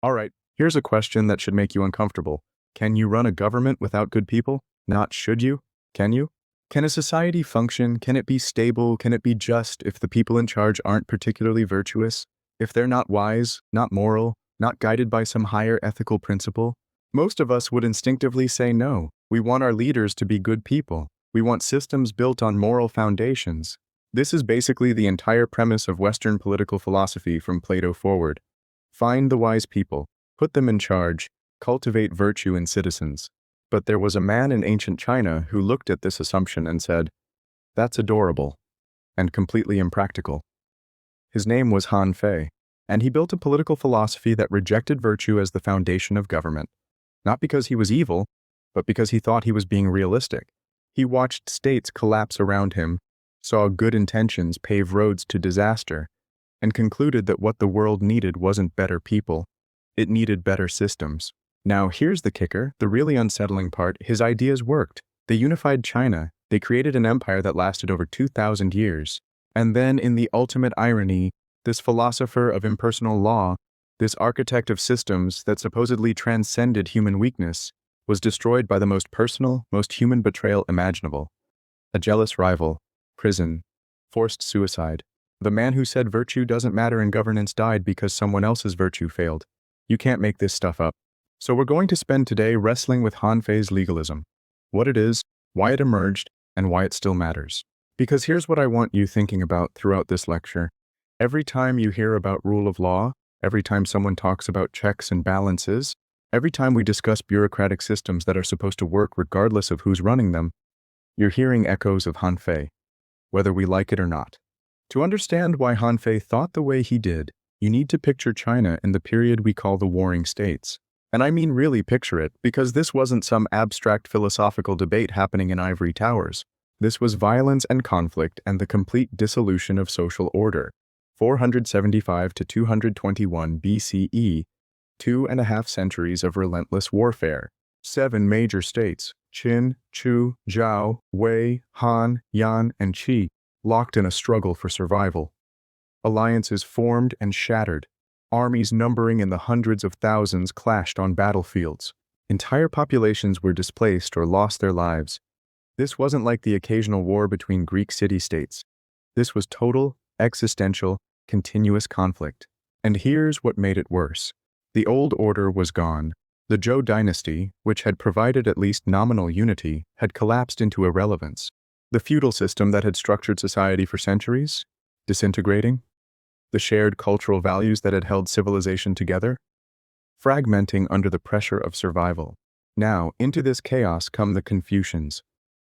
Alright, here's a question that should make you uncomfortable. Can you run a government without good people? Not should you? Can you? Can a society function? Can it be stable? Can it be just if the people in charge aren't particularly virtuous? If they're not wise, not moral, not guided by some higher ethical principle? Most of us would instinctively say no. We want our leaders to be good people. We want systems built on moral foundations. This is basically the entire premise of Western political philosophy from Plato forward. Find the wise people, put them in charge, cultivate virtue in citizens. But there was a man in ancient China who looked at this assumption and said, "That's adorable, and completely impractical." His name was Han Fei, and he built a political philosophy that rejected virtue as the foundation of government. Not because he was evil, but because he thought he was being realistic. He watched states collapse around him, saw good intentions pave roads to disaster, and concluded that what the world needed wasn't better people, it needed better systems. Now here's the kicker, the really unsettling part: his ideas worked. They unified China, they created an empire that lasted over 2,000 years. And then, in the ultimate irony, this philosopher of impersonal law, this architect of systems that supposedly transcended human weakness, was destroyed by the most personal, most human betrayal imaginable. A jealous rival, prison, forced suicide. The man who said virtue doesn't matter in governance died because someone else's virtue failed. You can't make this stuff up. So we're going to spend today wrestling with Han Fei's legalism. What it is, why it emerged, and why it still matters. Because here's what I want you thinking about throughout this lecture. Every time you hear about rule of law, every time someone talks about checks and balances, every time we discuss bureaucratic systems that are supposed to work regardless of who's running them, you're hearing echoes of Han Fei, whether we like it or not. To understand why Han Fei thought the way he did, you need to picture China in the period we call the Warring States. And I mean really picture it, because this wasn't some abstract philosophical debate happening in ivory towers. This was violence and conflict and the complete dissolution of social order. 475 to 221 BCE, 2.5 centuries of relentless warfare. 7 major states, Qin, Chu, Zhao, Wei, Han, Yan, and Qi, locked in a struggle for survival. Alliances formed and shattered. Armies numbering in the hundreds of thousands clashed on battlefields. Entire populations were displaced or lost their lives. This wasn't like the occasional war between Greek city-states. This was total, existential, continuous conflict. And here's what made it worse. The old order was gone. The Zhou dynasty, which had provided at least nominal unity, had collapsed into irrelevance. The feudal system that had structured society for centuries, disintegrating. The shared cultural values that had held civilization together, fragmenting under the pressure of survival. Now, into this chaos come the Confucians.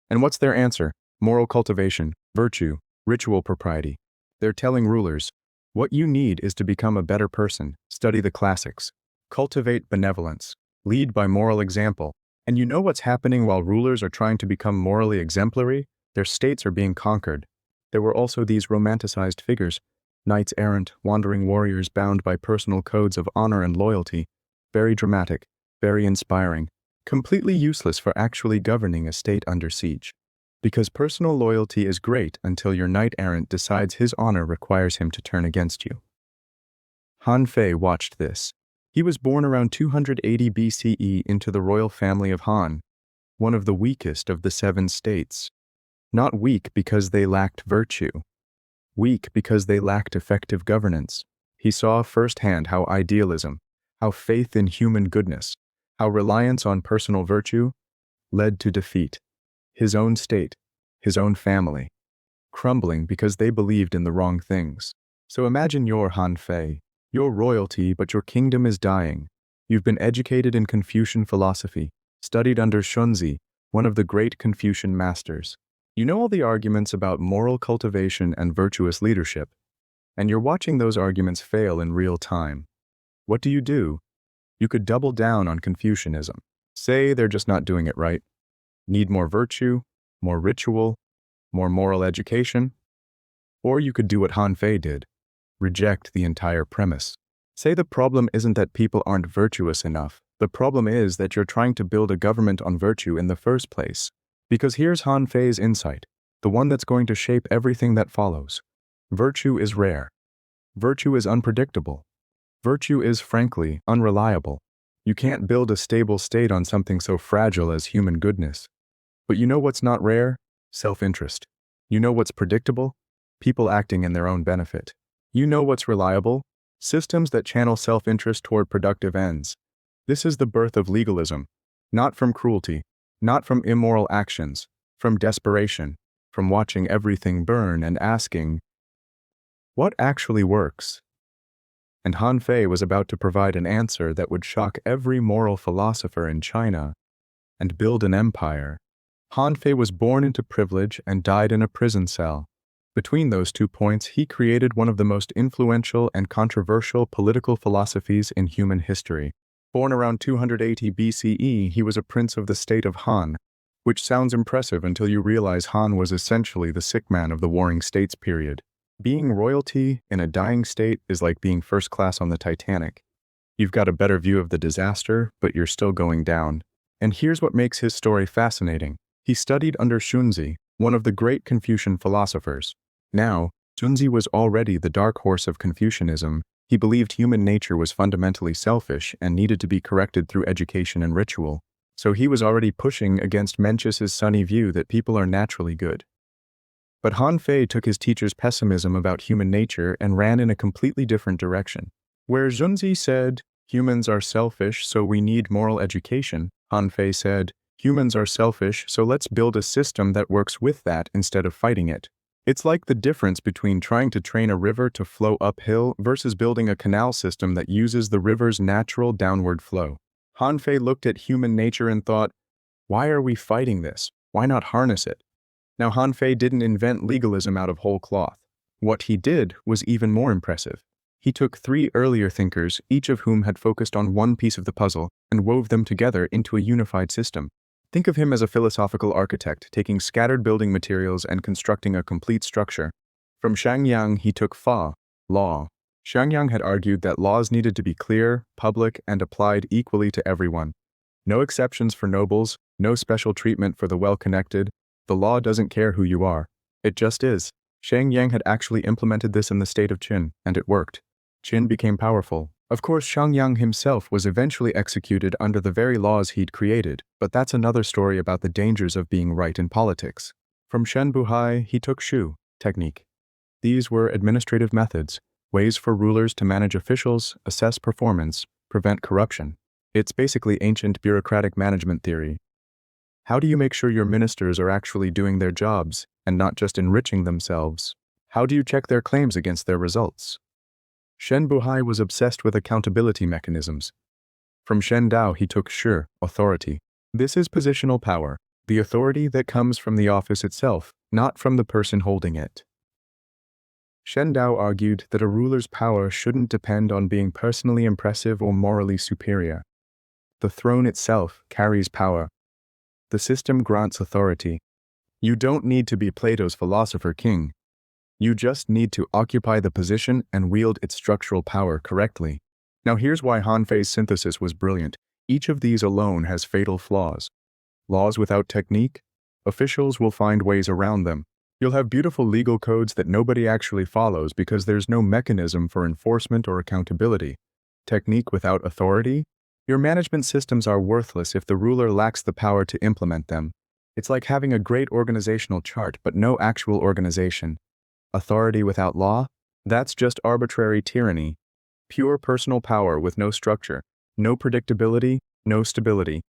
And what's their answer? Moral cultivation, virtue, ritual propriety. They're telling rulers, what you need is to become a better person, study the classics, cultivate benevolence, lead by moral example. And you know what's happening while rulers are trying to become morally exemplary? Their states are being conquered. There were also these romanticized figures, knights errant, wandering warriors bound by personal codes of honor and loyalty. Very dramatic, very inspiring, completely useless for actually governing a state under siege. Because personal loyalty is great until your knight errant decides his honor requires him to turn against you. Han Fei watched this. He was born around 280 BCE into the royal family of Han, one of the weakest of the 7 states. Not weak because they lacked virtue. Weak because they lacked effective governance. He saw firsthand how idealism, how faith in human goodness, how reliance on personal virtue led to defeat. His own state, his own family, crumbling because they believed in the wrong things. So imagine you're Han Fei. You're royalty, but your kingdom is dying. You've been educated in Confucian philosophy, studied under Shunzi, one of the great Confucian masters. You know all the arguments about moral cultivation and virtuous leadership, and you're watching those arguments fail in real time. What do? You could double down on Confucianism. Say they're just not doing it right. Need more virtue, more ritual, more moral education. Or you could do what Han Fei did. Reject the entire premise. Say the problem isn't that people aren't virtuous enough. The problem is that you're trying to build a government on virtue in the first place. Because here's Han Fei's insight, the one that's going to shape everything that follows. Virtue is rare. Virtue is unpredictable. Virtue is, frankly, unreliable. You can't build a stable state on something so fragile as human goodness. But you know what's not rare? Self-interest. You know what's predictable? People acting in their own benefit. You know what's reliable? Systems that channel self-interest toward productive ends. This is the birth of legalism. Not from cruelty, not from immoral actions, from desperation, from watching everything burn and asking, what actually works? And Han Fei was about to provide an answer that would shock every moral philosopher in China and build an empire. Han Fei was born into privilege and died in a prison cell. Between those 2 points, he created one of the most influential and controversial political philosophies in human history. Born around 280 BCE, he was a prince of the state of Han, which sounds impressive until you realize Han was essentially the sick man of the Warring States period. Being royalty in a dying state is like being first class on the Titanic. You've got a better view of the disaster, but you're still going down. And here's what makes his story fascinating. He studied under Shunzi, one of the great Confucian philosophers. Now, Shunzi was already the dark horse of Confucianism. He believed human nature was fundamentally selfish and needed to be corrected through education and ritual. So he was already pushing against Mencius's sunny view that people are naturally good. But Han Fei took his teacher's pessimism about human nature and ran in a completely different direction. Where Shunzi said, humans are selfish, so we need moral education, Han Fei said, humans are selfish, so let's build a system that works with that instead of fighting it. It's like the difference between trying to train a river to flow uphill versus building a canal system that uses the river's natural downward flow. Han Fei looked at human nature and thought, why are we fighting this? Why not harness it? Now, Han Fei didn't invent legalism out of whole cloth. What he did was even more impressive. He took 3 earlier thinkers, each of whom had focused on one piece of the puzzle, and wove them together into a unified system. Think of him as a philosophical architect, taking scattered building materials and constructing a complete structure. From Shang he took Fa, law. Shang had argued that laws needed to be clear, public, and applied equally to everyone. No exceptions for nobles, no special treatment for the well-connected. The law doesn't care who you are. It just is. Shang had actually implemented this in the state of Qin, and it worked. Qin became powerful. Of course, Shang himself was eventually executed under the very laws he'd created, but that's another story about the dangers of being right in politics. From Shen Buhai, he took Shu, technique. These were administrative methods, ways for rulers to manage officials, assess performance, prevent corruption. It's basically ancient bureaucratic management theory. How do you make sure your ministers are actually doing their jobs and not just enriching themselves? How do you check their claims against their results? Shen Buhai was obsessed with accountability mechanisms. From Shen Dao he took Shi, authority. This is positional power, the authority that comes from the office itself, not from the person holding it. Shen Dao argued that a ruler's power shouldn't depend on being personally impressive or morally superior. The throne itself carries power. The system grants authority. You don't need to be Plato's philosopher king. You just need to occupy the position and wield its structural power correctly. Now here's why Han Fei's synthesis was brilliant. Each of these alone has fatal flaws. Laws without technique? Officials will find ways around them. You'll have beautiful legal codes that nobody actually follows because there's no mechanism for enforcement or accountability. Technique without authority? Your management systems are worthless if the ruler lacks the power to implement them. It's like having a great organizational chart but no actual organization. Authority without law? That's just arbitrary tyranny. Pure personal power with no structure, no predictability, no stability.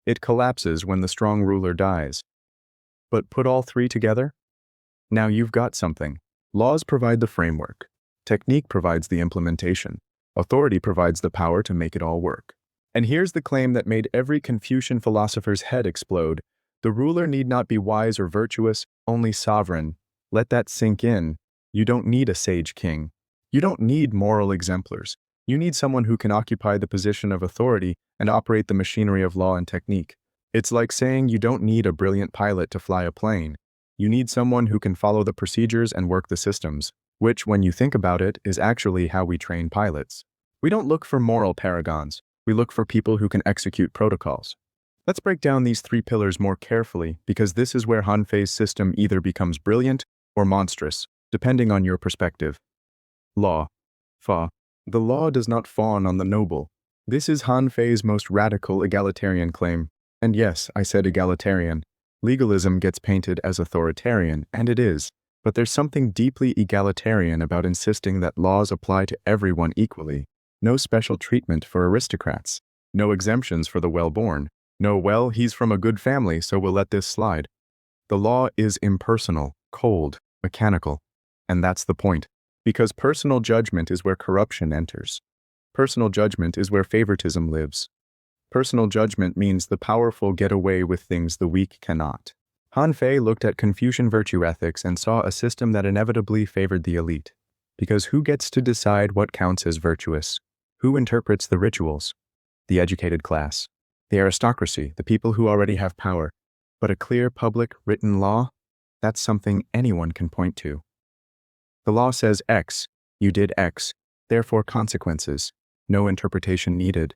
It collapses when the strong ruler dies. But put all 3 together? Now you've got something. Laws provide the framework. Technique provides the implementation. Authority provides the power to make it all work. And here's the claim that made every Confucian philosopher's head explode. The ruler need not be wise or virtuous, only sovereign. Let that sink in. You don't need a sage king. You don't need moral exemplars. You need someone who can occupy the position of authority and operate the machinery of law and technique. It's like saying you don't need a brilliant pilot to fly a plane. You need someone who can follow the procedures and work the systems, which, when you think about it, is actually how we train pilots. We don't look for moral paragons. We look for people who can execute protocols. Let's break down these 3 pillars more carefully because this is where Han Fei's system either becomes brilliant or monstrous, depending on your perspective. Law. Fa. The law does not fawn on the noble. This is Han Fei's most radical egalitarian claim. And yes, I said egalitarian. Legalism gets painted as authoritarian, and it is. But there's something deeply egalitarian about insisting that laws apply to everyone equally. No special treatment for aristocrats. No exemptions for the well-born. No, well, he's from a good family, so we'll let this slide. The law is impersonal, cold, mechanical. And that's the point. Because personal judgment is where corruption enters. Personal judgment is where favoritism lives. Personal judgment means the powerful get away with things the weak cannot. Han Fei looked at Confucian virtue ethics and saw a system that inevitably favored the elite. Because who gets to decide what counts as virtuous? Who interprets the rituals? The educated class. The aristocracy, the people who already have power. But a clear public written law? That's something anyone can point to. The law says X, you did X, therefore consequences. No interpretation needed.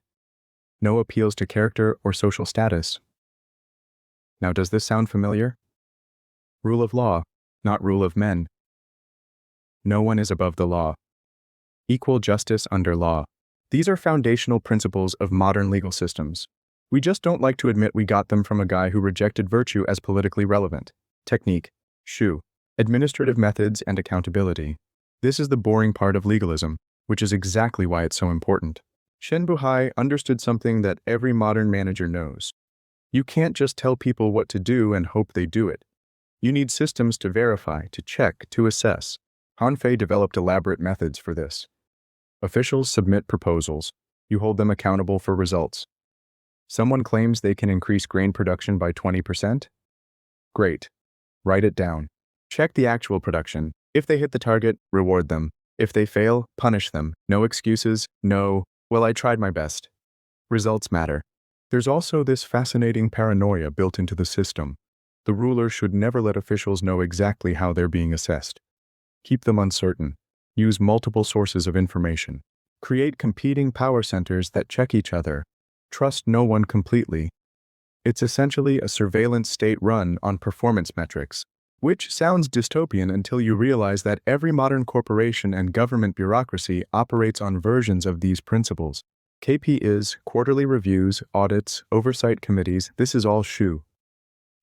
No appeals to character or social status. Now, does this sound familiar? Rule of law, not rule of men. No one is above the law. Equal justice under law. These are foundational principles of modern legal systems. We just don't like to admit we got them from a guy who rejected virtue as politically relevant. Technique, Shu, administrative methods and accountability. This is the boring part of legalism, which is exactly why it's so important. Shen Buhai understood something that every modern manager knows. You can't just tell people what to do and hope they do it. You need systems to verify, to check, to assess. Han Fei developed elaborate methods for this. Officials submit proposals. You hold them accountable for results. Someone claims they can increase grain production by 20%? Great. Write it down. Check the actual production. If they hit the target, reward them. If they fail, punish them. No excuses, no, well, I tried my best. Results matter. There's also this fascinating paranoia built into the system. The ruler should never let officials know exactly how they're being assessed. Keep them uncertain. Use multiple sources of information. Create competing power centers that check each other. Trust no one completely. It's essentially a surveillance state run on performance metrics, which sounds dystopian until you realize that every modern corporation and government bureaucracy operates on versions of these principles. KP is quarterly reviews, audits, oversight committees. This is all Shu.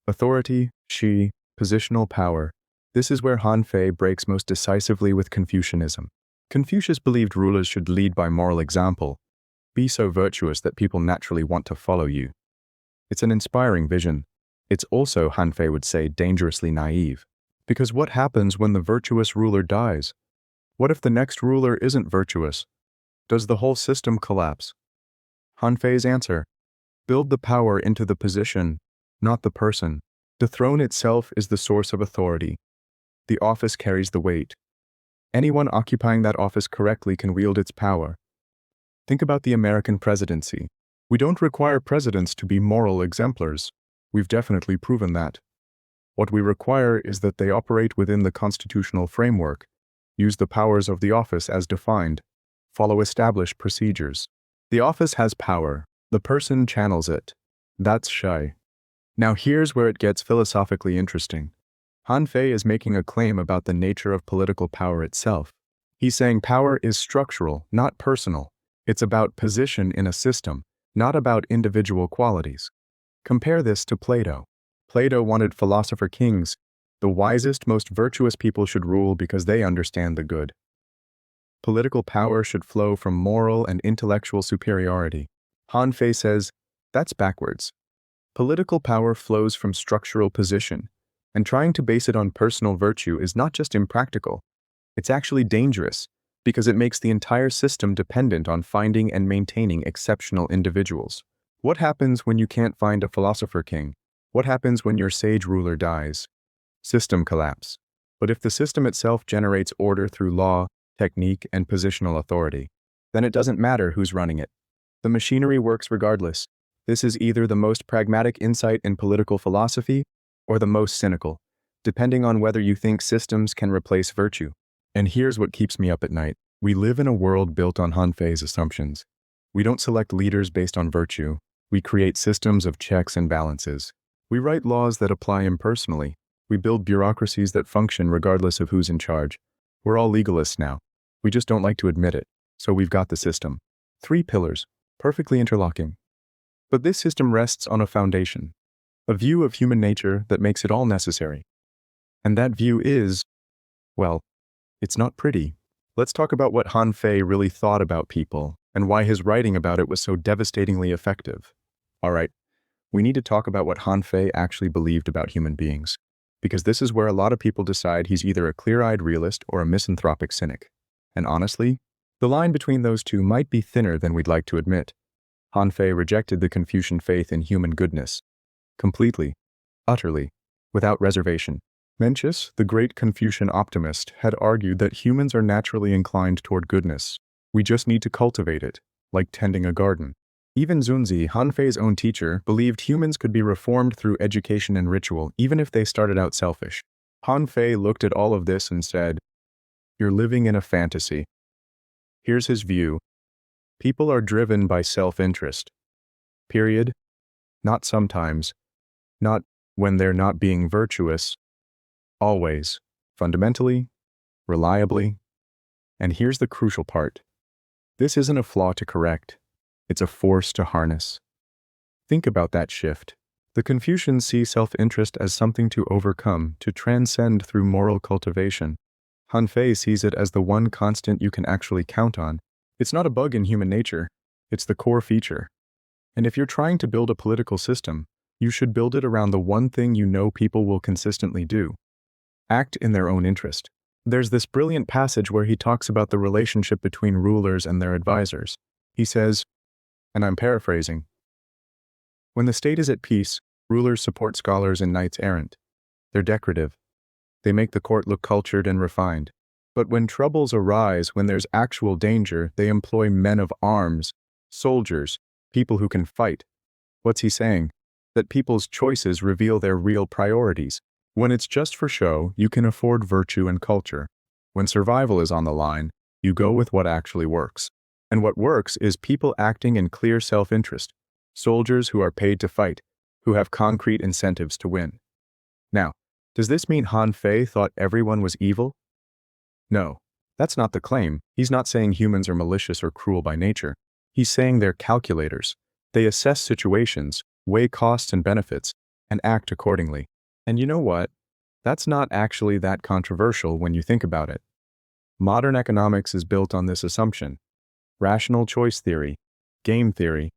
Authority, Shi, positional power. This is where Han Fei breaks most decisively with Confucianism. Confucius believed rulers should lead by moral example. Be so virtuous that people naturally want to follow you. It's an inspiring vision. It's also, Han Fei would say, dangerously naive. Because what happens when the virtuous ruler dies? What if the next ruler isn't virtuous? Does the whole system collapse? Han Fei's answer: build the power into the position, not the person. The throne itself is the source of authority. The office carries the weight. Anyone occupying that office correctly can wield its power. Think about the American presidency. We don't require presidents to be moral exemplars. We've definitely proven that. What we require is that they operate within the constitutional framework, use the powers of the office as defined, follow established procedures. The office has power. The person channels it. That's Shai. Now here's where it gets philosophically interesting. Han Fei is making a claim about the nature of political power itself. He's saying power is structural, not personal. It's about position in a system, not about individual qualities. Compare this to Plato. Plato wanted philosopher kings. The wisest, most virtuous people should rule because they understand the good. Political power should flow from moral and intellectual superiority. Han Fei says, that's backwards. Political power flows from structural position, and trying to base it on personal virtue is not just impractical, it's actually dangerous, because it makes the entire system dependent on finding and maintaining exceptional individuals. What happens when you can't find a philosopher king? What happens when your sage ruler dies? System collapse. But if the system itself generates order through law, technique, and positional authority, then it doesn't matter who's running it. The machinery works regardless. This is either the most pragmatic insight in political philosophy or the most cynical, depending on whether you think systems can replace virtue. And here's what keeps me up at night. We live in a world built on Han Fei's assumptions. We don't select leaders based on virtue. We create systems of checks and balances. We write laws that apply impersonally. We build bureaucracies that function regardless of who's in charge. We're all legalists now. We just don't like to admit it. So we've got the system. Three pillars, perfectly interlocking. But this system rests on a foundation, a view of human nature that makes it all necessary. And that view is, well, it's not pretty. Let's talk about what Han Fei really thought about people and why his writing about it was so devastatingly effective. All right, we need to talk about what Han Fei actually believed about human beings, because this is where a lot of people decide he's either a clear-eyed realist or a misanthropic cynic. And honestly, the line between those two might be thinner than we'd like to admit. Han Fei rejected the Confucian faith in human goodness. Completely, utterly, without reservation. Mencius, the great Confucian optimist, had argued that humans are naturally inclined toward goodness. We just need to cultivate it, like tending a garden. Even Zunzi, Han Fei's own teacher, believed humans could be reformed through education and ritual, even if they started out selfish. Han Fei looked at all of this and said, "You're living in a fantasy." Here's his view. People are driven by self-interest. Period. Not sometimes. Not when they're not being virtuous. Always. Fundamentally. Reliably. And here's the crucial part. This isn't a flaw to correct. It's a force to harness. Think about that shift. The Confucians see self-interest as something to overcome, to transcend through moral cultivation. Han Fei sees it as the one constant you can actually count on. It's not a bug in human nature. It's the core feature. And if you're trying to build a political system, you should build it around the one thing you know people will consistently do. Act in their own interest. There's this brilliant passage where he talks about the relationship between rulers and their advisors. He says, and I'm paraphrasing, "When the state is at peace, rulers support scholars and knights errant. They're decorative. They make the court look cultured and refined. But when troubles arise, when there's actual danger, they employ men of arms, soldiers, people who can fight." What's he saying? That people's choices reveal their real priorities. When it's just for show, you can afford virtue and culture. When survival is on the line, you go with what actually works. And what works is people acting in clear self-interest, soldiers who are paid to fight, who have concrete incentives to win. Now, does this mean Han Fei thought everyone was evil? No, that's not the claim. He's not saying humans are malicious or cruel by nature. He's saying they're calculators. They assess situations, weigh costs and benefits, and act accordingly. And you know what? That's not actually that controversial when you think about it. Modern economics is built on this assumption. Rational choice theory, game theory,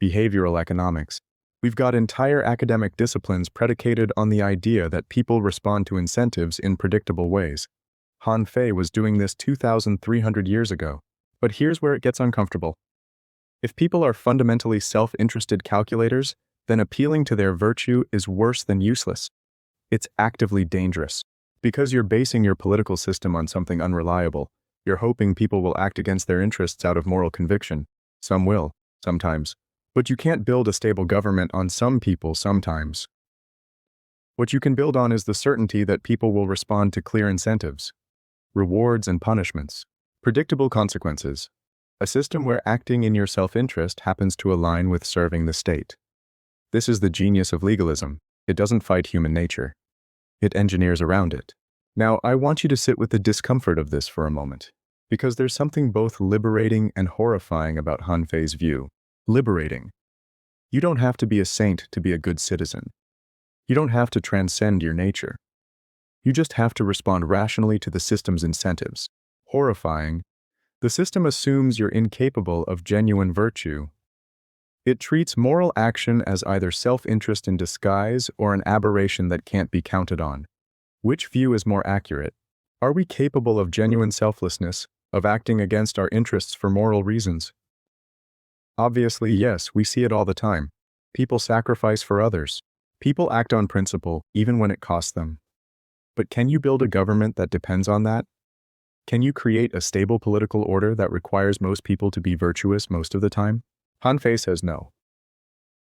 behavioral economics. We've got entire academic disciplines predicated on the idea that people respond to incentives in predictable ways. Han Fei was doing this 2,300 years ago. But here's where it gets uncomfortable. If people are fundamentally self-interested calculators, then appealing to their virtue is worse than useless. It's actively dangerous. Because you're basing your political system on something unreliable, you're hoping people will act against their interests out of moral conviction. Some will, sometimes. But you can't build a stable government on some people sometimes. What you can build on is the certainty that people will respond to clear incentives, rewards and punishments, predictable consequences, a system where acting in your self-interest happens to align with serving the state. This is the genius of legalism. It doesn't fight human nature. It engineers around it. Now, I want you to sit with the discomfort of this for a moment, because there's something both liberating and horrifying about Han Fei's view. Liberating. You don't have to be a saint to be a good citizen. You don't have to transcend your nature. You just have to respond rationally to the system's incentives. Horrifying. The system assumes you're incapable of genuine virtue. It treats moral action as either self-interest in disguise or an aberration that can't be counted on. Which view is more accurate? Are we capable of genuine selflessness, of acting against our interests for moral reasons? Obviously, yes, we see it all the time. People sacrifice for others. People act on principle, even when it costs them. But can you build a government that depends on that? Can you create a stable political order that requires most people to be virtuous most of the time? Han Fei says no.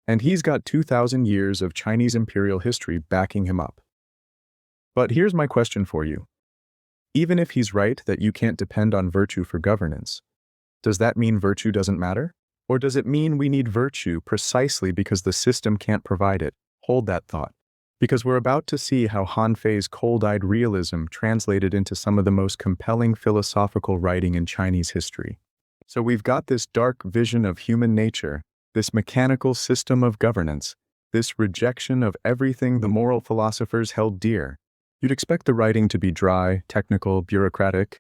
And he's got 2,000 years of Chinese imperial history backing him up. But here's my question for you. Even if he's right that you can't depend on virtue for governance, does that mean virtue doesn't matter? Or does it mean we need virtue precisely because the system can't provide it? Hold that thought. Because we're about to see how Han Fei's cold-eyed realism translated into some of the most compelling philosophical writing in Chinese history. So we've got this dark vision of human nature, this mechanical system of governance, this rejection of everything the moral philosophers held dear. You'd expect the writing to be dry, technical, bureaucratic.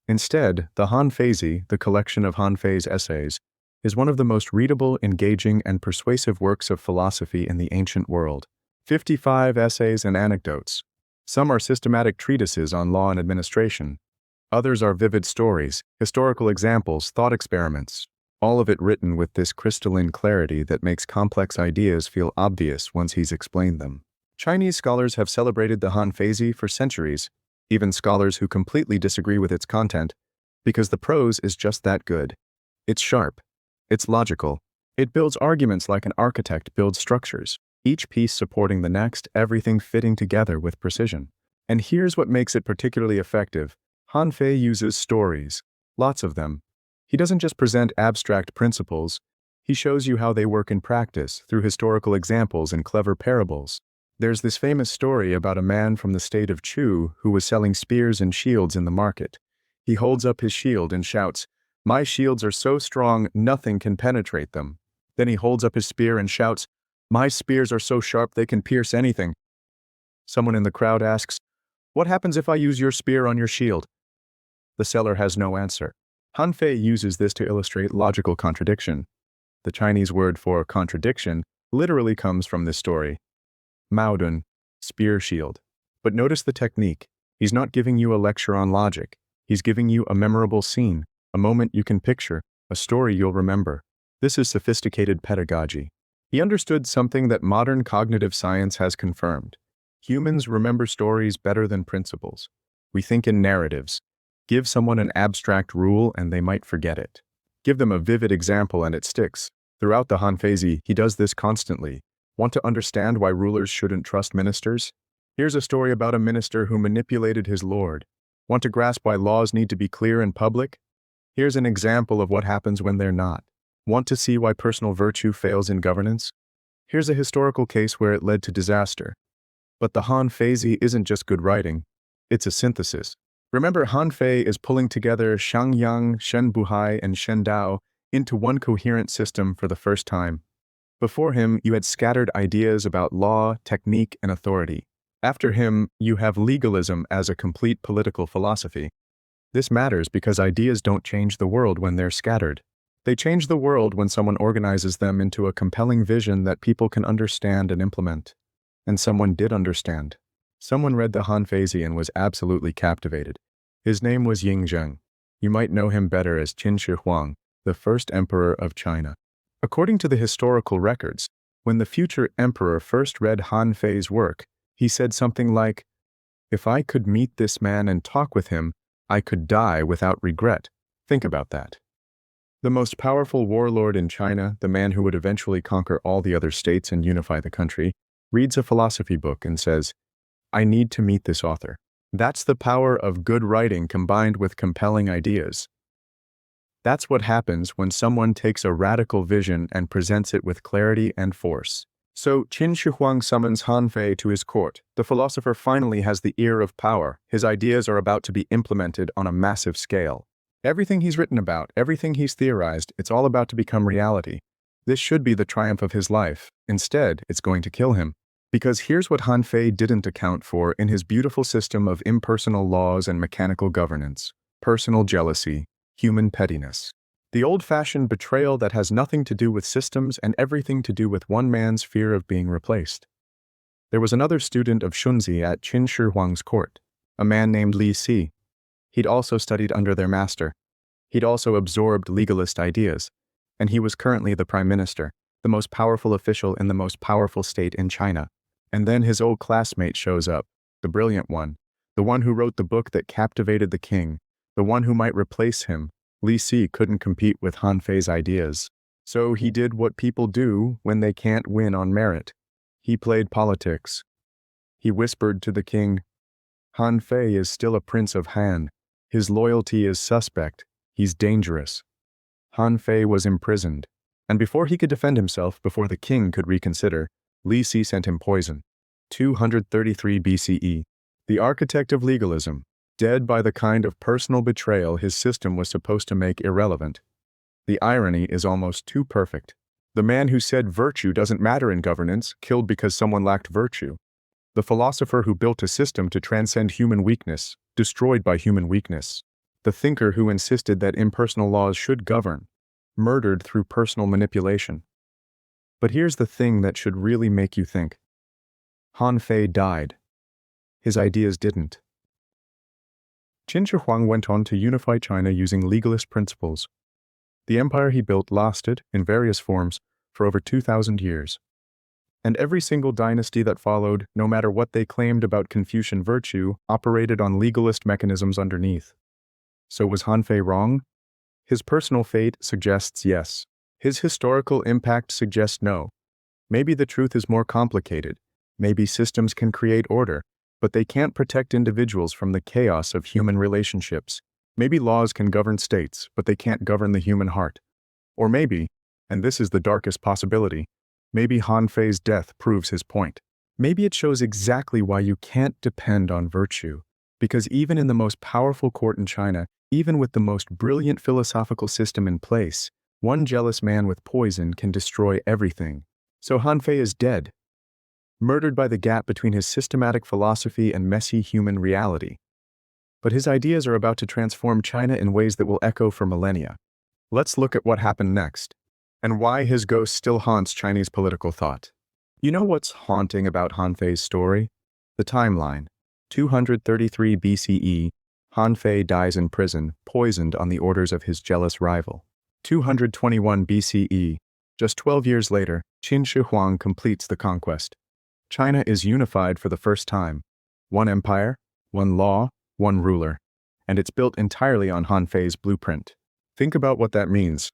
Instead, the Han Feizi, the collection of Han Fei's essays, is one of the most readable, engaging, and persuasive works of philosophy in the ancient world. 55 essays and anecdotes. Some are systematic treatises on law and administration. Others are vivid stories, historical examples, thought experiments, all of it written with this crystalline clarity that makes complex ideas feel obvious once he's explained them. Chinese scholars have celebrated the Han Feizi for centuries, even scholars who completely disagree with its content, because the prose is just that good. It's sharp. It's logical. It builds arguments like an architect builds structures, each piece supporting the next, everything fitting together with precision. And here's what makes it particularly effective. Han Fei uses stories, lots of them. He doesn't just present abstract principles, he shows you how they work in practice through historical examples and clever parables. There's this famous story about a man from the state of Chu who was selling spears and shields in the market. He holds up his shield and shouts, "My shields are so strong, nothing can penetrate them." Then he holds up his spear and shouts, "My spears are so sharp they can pierce anything." Someone in the crowd asks, "What happens if I use your spear on your shield?" The seller has no answer. Han Fei uses this to illustrate logical contradiction. The Chinese word for contradiction literally comes from this story. Maodun, spear shield. But notice the technique. He's not giving you a lecture on logic. He's giving you a memorable scene, a moment you can picture, a story you'll remember. This is sophisticated pedagogy. He understood something that modern cognitive science has confirmed. Humans remember stories better than principles. We think in narratives. Give someone an abstract rule and they might forget it. Give them a vivid example and it sticks. Throughout the Han Feizi, he does this constantly. Want to understand why rulers shouldn't trust ministers? Here's a story about a minister who manipulated his lord. Want to grasp why laws need to be clear and public? Here's an example of what happens when they're not. Want to see why personal virtue fails in governance? Here's a historical case where it led to disaster. But the Han Feizi isn't just good writing, it's a synthesis. Remember, Han Fei is pulling together Shang, Shen Buhai, and Shen Dao into one coherent system for the first time. Before him, you had scattered ideas about law, technique, and authority. After him, you have legalism as a complete political philosophy. This matters because ideas don't change the world when they're scattered. They change the world when someone organizes them into a compelling vision that people can understand and implement. And someone did understand. Someone read the Han Feizi and was absolutely captivated. His name was Zheng. You might know him better as Qin Huang, the first emperor of China. According to the historical records, when the future emperor first read Han Fei's work, he said something like, "If I could meet this man and talk with him, I could die without regret." Think about that. The most powerful warlord in China, the man who would eventually conquer all the other states and unify the country, reads a philosophy book and says, "I need to meet this author." That's the power of good writing combined with compelling ideas. That's what happens when someone takes a radical vision and presents it with clarity and force. So Qin Shi Huang summons Han Fei to his court. The philosopher finally has the ear of power. His ideas are about to be implemented on a massive scale. Everything he's written about, everything he's theorized, it's all about to become reality. This should be the triumph of his life. Instead, it's going to kill him. Because here's what Han Fei didn't account for in his beautiful system of impersonal laws and mechanical governance: personal jealousy, human pettiness. The old-fashioned betrayal that has nothing to do with systems and everything to do with one man's fear of being replaced. There was another student of Shunzi at Qin Shi Huang's court, a man named Li Si. He'd also studied under their master. He'd also absorbed legalist ideas, and he was currently the prime minister, the most powerful official in the most powerful state in China. And then his old classmate shows up, the brilliant one, the one who wrote the book that captivated the king, the one who might replace him. Li Si couldn't compete with Han Fei's ideas. So he did what people do when they can't win on merit. He played politics. He whispered to the king, "Han Fei is still a prince of Han. His loyalty is suspect. He's dangerous." Han Fei was imprisoned, and before he could defend himself, before the king could reconsider, Li Si sent him poison. 233 BCE. The architect of legalism, dead by the kind of personal betrayal his system was supposed to make irrelevant. The irony is almost too perfect. The man who said virtue doesn't matter in governance killed because someone lacked virtue. The philosopher who built a system to transcend human weakness, destroyed by human weakness. The thinker who insisted that impersonal laws should govern, murdered through personal manipulation. But here's the thing that should really make you think. Han Fei died. His ideas didn't. Qin Huang went on to unify China using legalist principles. The empire he built lasted, in various forms, for over 2,000 years. And every single dynasty that followed, no matter what they claimed about Confucian virtue, operated on legalist mechanisms underneath. So was Han Fei wrong? His personal fate suggests yes. His historical impact suggests no. Maybe the truth is more complicated. Maybe systems can create order, but they can't protect individuals from the chaos of human relationships. Maybe laws can govern states, but they can't govern the human heart. Or maybe, and this is the darkest possibility, maybe Han Fei's death proves his point. Maybe it shows exactly why you can't depend on virtue. Because even in the most powerful court in China, even with the most brilliant philosophical system in place, one jealous man with poison can destroy everything. So Han Fei is dead, murdered by the gap between his systematic philosophy and messy human reality. But his ideas are about to transform China in ways that will echo for millennia. Let's look at what happened next, and why his ghost still haunts Chinese political thought. You know what's haunting about Han Fei's story? The timeline. 233 BCE, Han Fei dies in prison, poisoned on the orders of his jealous rival. 221 BCE, just 12 years later, Qin Huang completes the conquest. China is unified for the first time. One empire, one law, one ruler. And it's built entirely on Han Fei's blueprint. Think about what that means.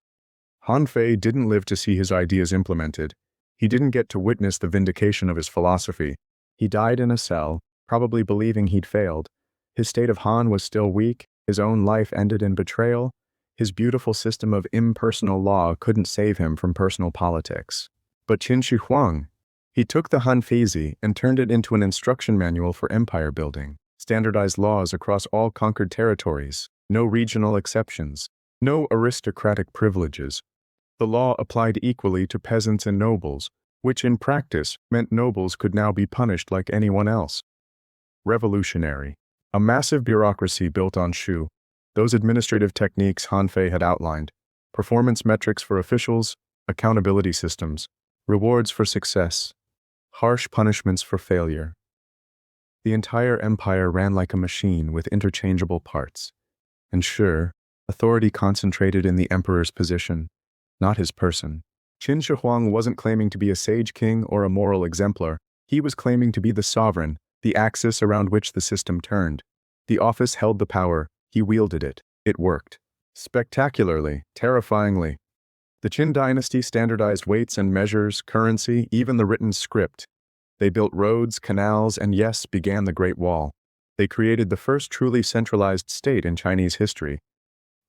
Han Fei didn't live to see his ideas implemented. He didn't get to witness the vindication of his philosophy. He died in a cell, probably believing he'd failed. His state of Han was still weak, his own life ended in betrayal. His beautiful system of impersonal law couldn't save him from personal politics. But Qin Huang, he took the Han Feizi and turned it into an instruction manual for empire building. Standardized laws across all conquered territories, no regional exceptions, no aristocratic privileges. The law applied equally to peasants and nobles, which in practice meant nobles could now be punished like anyone else. Revolutionary. A massive bureaucracy built on Shu. Those administrative techniques Han Fei had outlined. Performance metrics for officials, accountability systems, rewards for success, harsh punishments for failure. The entire empire ran like a machine with interchangeable parts. And sure, authority concentrated in the emperor's position, not his person. Qin Huang wasn't claiming to be a sage king or a moral exemplar. He was claiming to be the sovereign, the axis around which the system turned. The office held the power, he wielded it. It worked. Spectacularly, terrifyingly. The Qin dynasty standardized weights and measures, currency, even the written script. They built roads, canals, and yes, began the Great Wall. They created the first truly centralized state in Chinese history.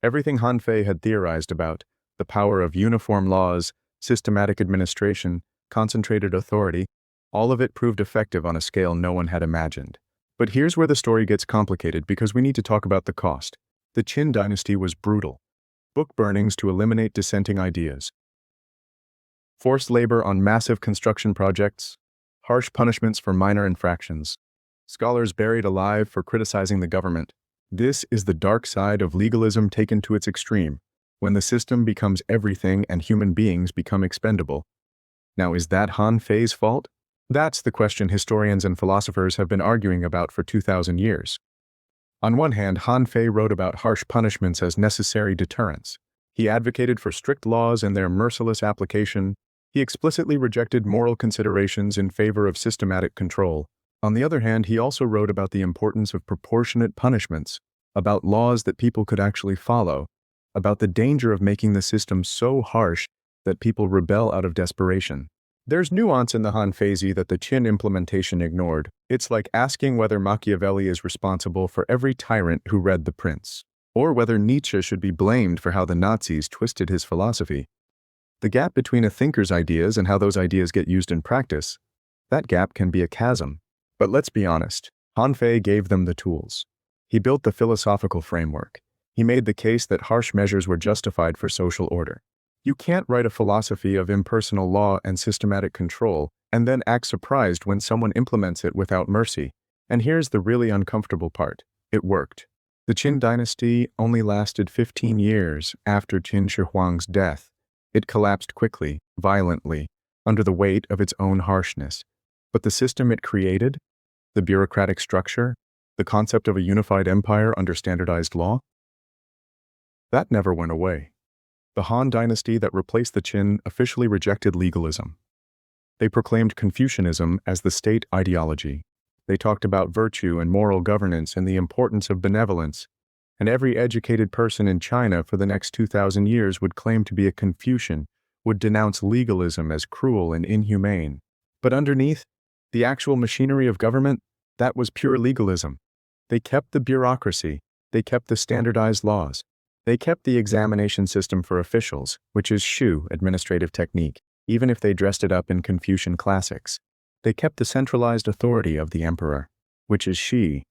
Everything Han Fei had theorized about, the power of uniform laws, systematic administration, concentrated authority, all of it proved effective on a scale no one had imagined. But here's where the story gets complicated because we need to talk about the cost. The Qin dynasty was brutal. Book burnings to eliminate dissenting ideas. Forced labor on massive construction projects. Harsh punishments for minor infractions. Scholars buried alive for criticizing the government. This is the dark side of legalism taken to its extreme, when the system becomes everything and human beings become expendable. Now, is that Han Fei's fault? That's the question historians and philosophers have been arguing about for 2,000 years. On one hand, Han Fei wrote about harsh punishments as necessary deterrents. He advocated for strict laws and their merciless application. He explicitly rejected moral considerations in favor of systematic control. On the other hand, he also wrote about the importance of proportionate punishments, about laws that people could actually follow, about the danger of making the system so harsh that people rebel out of desperation. There's nuance in the Han Feizi that the Qin implementation ignored. It's like asking whether Machiavelli is responsible for every tyrant who read The Prince, or whether Nietzsche should be blamed for how the Nazis twisted his philosophy. The gap between a thinker's ideas and how those ideas get used in practice, that gap can be a chasm. But let's be honest, Han Fei gave them the tools. He built the philosophical framework. He made the case that harsh measures were justified for social order. You can't write a philosophy of impersonal law and systematic control and then act surprised when someone implements it without mercy. And here's the really uncomfortable part. It worked. The Qin dynasty only lasted 15 years after Qin Shi Huang's death. It collapsed quickly, violently, under the weight of its own harshness. But the system it created, the bureaucratic structure, the concept of a unified empire under standardized law, that never went away. The Han dynasty that replaced the Qin officially rejected legalism. They proclaimed Confucianism as the state ideology. They talked about virtue and moral governance and the importance of benevolence, and every educated person in China for the next 2,000 years would claim to be a Confucian, would denounce legalism as cruel and inhumane. But underneath, the actual machinery of government, that was pure legalism. They kept the bureaucracy, they kept the standardized laws, they kept the examination system for officials, which is Shu administrative technique, even if they dressed it up in Confucian classics. They kept the centralized authority of the emperor, which is Shi,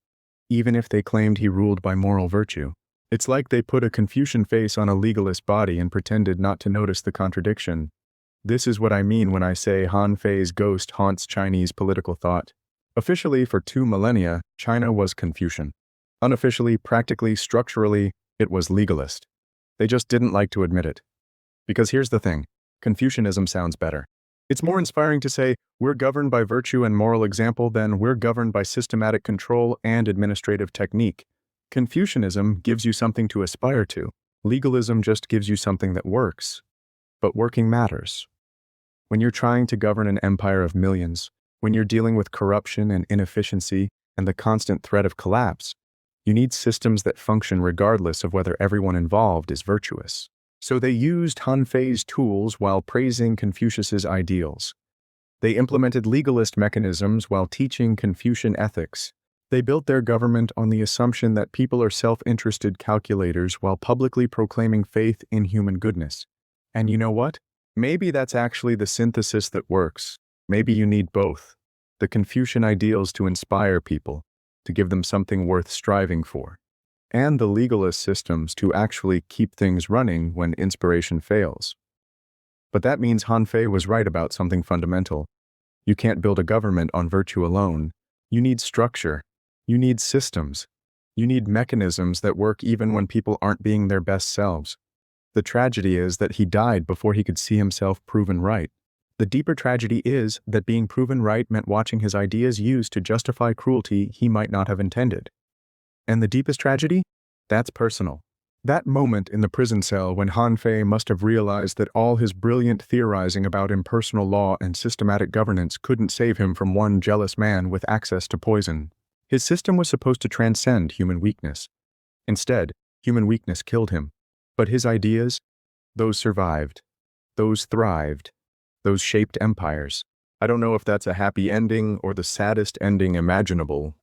even if they claimed he ruled by moral virtue. It's like they put a Confucian face on a legalist body and pretended not to notice the contradiction. This is what I mean when I say Han Fei's ghost haunts Chinese political thought. Officially, for 2 millennia, China was Confucian. Unofficially, practically, structurally, it was legalist. They just didn't like to admit it. Because here's the thing, Confucianism sounds better. It's more inspiring to say, we're governed by virtue and moral example than we're governed by systematic control and administrative technique. Confucianism gives you something to aspire to. Legalism just gives you something that works. But working matters. When you're trying to govern an empire of millions, when you're dealing with corruption and inefficiency and the constant threat of collapse, you need systems that function regardless of whether everyone involved is virtuous. So they used Han Fei's tools while praising Confucius's ideals. They implemented legalist mechanisms while teaching Confucian ethics. They built their government on the assumption that people are self-interested calculators while publicly proclaiming faith in human goodness. And you know what? Maybe that's actually the synthesis that works. Maybe you need both. The Confucian ideals to inspire people, to give them something worth striving for, and the legalist systems to actually keep things running when inspiration fails. But that means Han Fei was right about something fundamental. You can't build a government on virtue alone. You need structure. You need systems. You need mechanisms that work even when people aren't being their best selves. The tragedy is that he died before he could see himself proven right. The deeper tragedy is that being proven right meant watching his ideas used to justify cruelty he might not have intended. And the deepest tragedy? That's personal. That moment in the prison cell when Han Fei must have realized that all his brilliant theorizing about impersonal law and systematic governance couldn't save him from one jealous man with access to poison. His system was supposed to transcend human weakness. Instead, human weakness killed him. But his ideas, those survived. Those thrived. Those shaped empires. I don't know if that's a happy ending or the saddest ending imaginable,